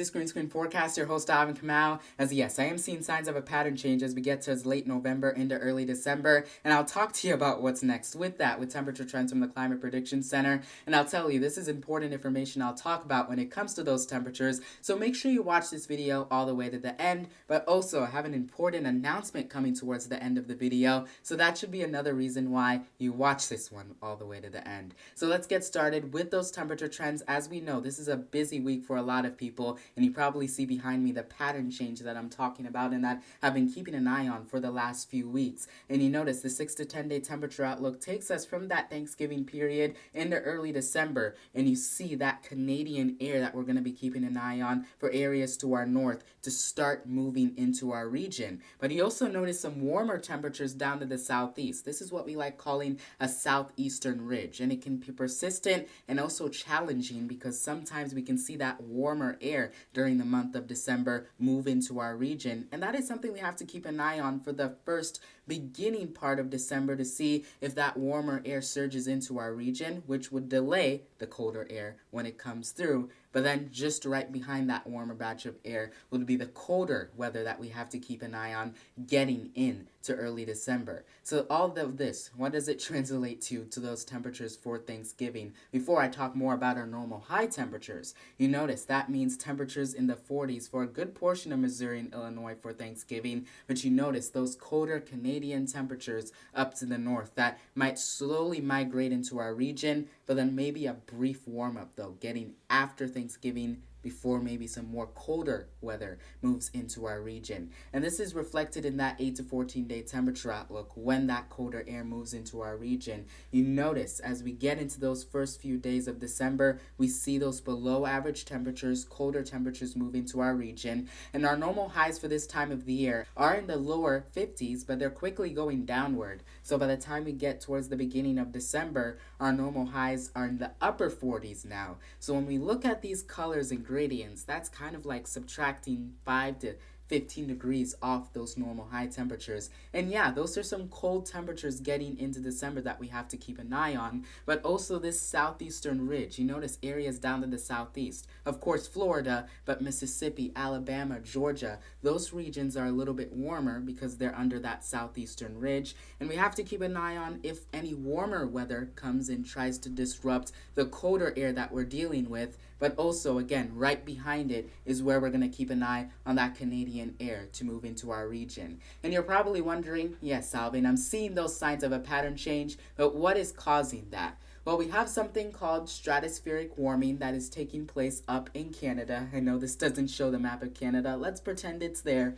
this Green Screen Forecast, your host Ivan Kamau. As yes, I am seeing signs of a pattern change as we get to late November into early December, and I'll talk to you about what's next with that, with temperature trends from the Climate Prediction Center, and I'll tell you, this is important information I'll talk about when it comes to those temperatures, so make sure you watch this video all the way to the end, but also I have an important announcement coming towards the end of the video, so that should be another reason why you watch this one all the way to the end. So let's get started with those temperature trends. As we know, this is a busy week for a lot of people, and you probably see behind me the pattern change that I'm talking about and that I've been keeping an eye on for the last few weeks. And you notice the 6 to 10 day temperature outlook takes us from that Thanksgiving period into early December, and you see that Canadian air that we're going to be keeping an eye on for areas to our north to start moving into our region. But you also notice some warmer temperatures down to the southeast. This is what we like calling a southeastern ridge, and it can be persistent and also challenging because sometimes we can see that warmer air during the month of December move into our region, and that is something we have to keep an eye on for the first beginning part of December to see if that warmer air surges into our region, which would delay the colder air when it comes through. But then just right behind that warmer batch of air would be the colder weather that we have to keep an eye on getting in to early December. So all of this, what does it translate to those temperatures for Thanksgiving? Before I talk more about our normal high temperatures, you notice that means temperatures in the 40s for a good portion of Missouri and Illinois for Thanksgiving, but you notice those colder Canadian temperatures up to the north that might slowly migrate into our region, but then maybe a brief warm-up though, getting after Thanksgiving before maybe some more colder weather moves into our region. And this is reflected in that 8 to 14 day temperature outlook when that colder air moves into our region. You notice as we get into those first few days of December, we see those below average temperatures, colder temperatures move into our region, and our normal highs for this time of the year are in the lower 50s, but they're quickly going downward. So by the time we get towards the beginning of December, our normal highs are in the upper 40s now. So when we look at these colors and gradients, that's kind of like subtracting 5 to 15 degrees off those normal high temperatures. And yeah, those are some cold temperatures getting into December that we have to keep an eye on, but also this southeastern ridge. You notice areas down to the southeast. Of course, Florida, but Mississippi, Alabama, Georgia, those regions are a little bit warmer because they're under that southeastern ridge. And we have to keep an eye on if any warmer weather comes and tries to disrupt the colder air that we're dealing with. But also, again, right behind it is where we're going to keep an eye on that Canadian air to move into our region. And you're probably wondering, yes, Alvin, I'm seeing those signs of a pattern change, but what is causing that? Well, we have something called stratospheric warming that is taking place up in Canada. I know this doesn't show the map of Canada. Let's pretend it's there.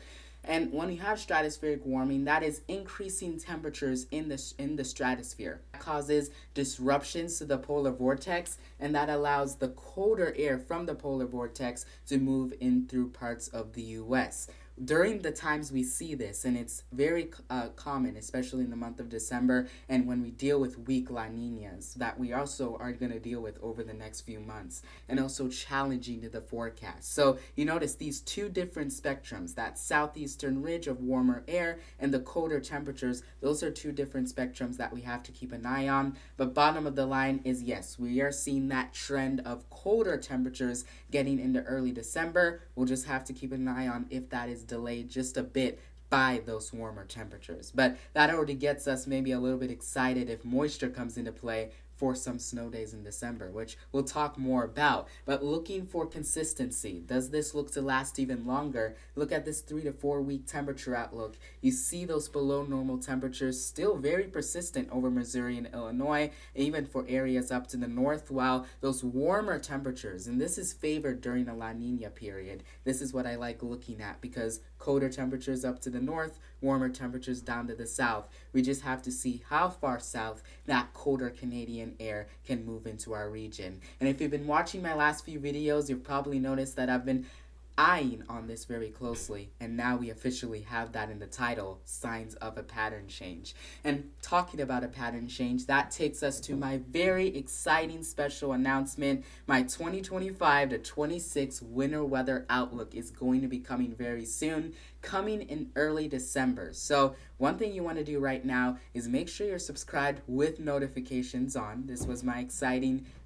And when you have stratospheric warming, that is increasing temperatures in the stratosphere. That causes disruptions to the polar vortex, and that allows the colder air from the polar vortex to move in through parts of the U.S. During the times we see this, and it's very common, especially in the month of December, and when we deal with weak La Niñas, that we also are going to deal with over the next few months, and also challenging to the forecast. So you notice these two different spectrums, that southeastern ridge of warmer air and the colder temperatures, those are two different spectrums that we have to keep an eye on. But bottom of the line is, yes, we are seeing that trend of colder temperatures getting into early December. We'll just have to keep an eye on if that is delayed just a bit by those warmer temperatures. But that already gets us maybe a little bit excited if moisture comes into play for some snow days in December, which we'll talk more about. But looking for consistency, does this look to last even longer? Look at this 3 to 4 week temperature outlook. You see those below normal temperatures still very persistent over Missouri and Illinois, even for areas up to the north, while those warmer temperatures, and this is favored during the La Nina period. This is what I like looking at because colder temperatures up to the north, warmer temperatures down to the south. We just have to see how far south that colder Canadian air can move into our region. And if you've been watching my last few videos, you've probably noticed that I've been eyeing on this very closely, and now we officially have that in the title, Signs of a Pattern Change. And talking about a pattern change, that takes us to my very exciting special announcement. My 2025 to 26 winter weather outlook is going to be coming very soon. coming in early December. So one thing you want to do right now is make sure you're subscribed with notifications on. This was my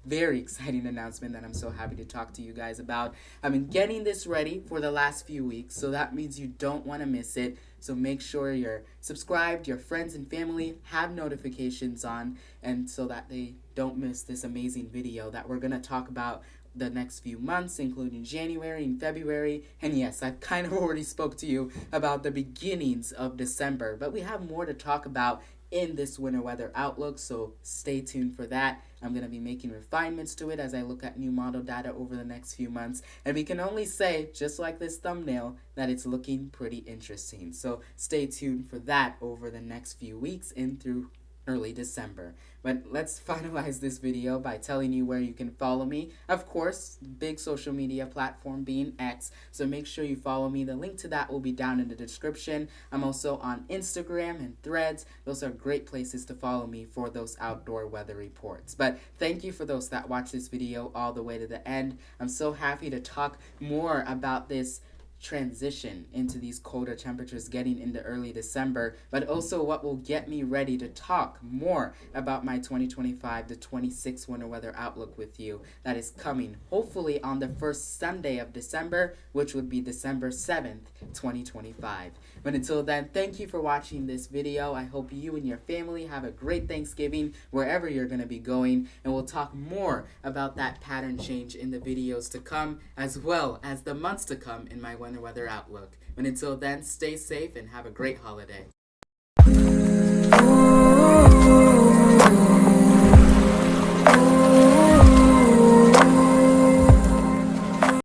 very exciting announcement that I'm so happy to talk to you guys about. I've been getting this ready for the last few weeks, so that means you don't want to miss it. So make sure you're subscribed, your friends and family have notifications on, and so that they don't miss this amazing video that we're going to talk about the next few months, including January and February. And yes, I've kind of already spoke to you about the beginnings of December, but we have more to talk about in this winter weather outlook, so stay tuned for that. I'm going to be making refinements to it as I look at new model data over the next few months, and we can only say, just like this thumbnail, that it's looking pretty interesting. So stay tuned for that over the next few weeks and through early December. But let's finalize this video by telling you where you can follow me. Of course, big social media platform being X, so make sure you follow me. The link to that will be down in the description. I'm also on Instagram and Threads. Those are great places to follow me for those outdoor weather reports. But thank you for those that watch this video all the way to the end. I'm so happy to talk more about this transition into these colder temperatures getting into early December, but also what will get me ready to talk more about my 2025 to 26 winter weather outlook with you that is coming hopefully on the first Sunday of December, which would be December 7th, 2025. But until then, thank you for watching this video. I hope you and your family have a great Thanksgiving wherever you're going to be going, and we'll talk more about that pattern change in the videos to come, as well as the months to come in my winter weather outlook. But until then, stay safe and have a great holiday.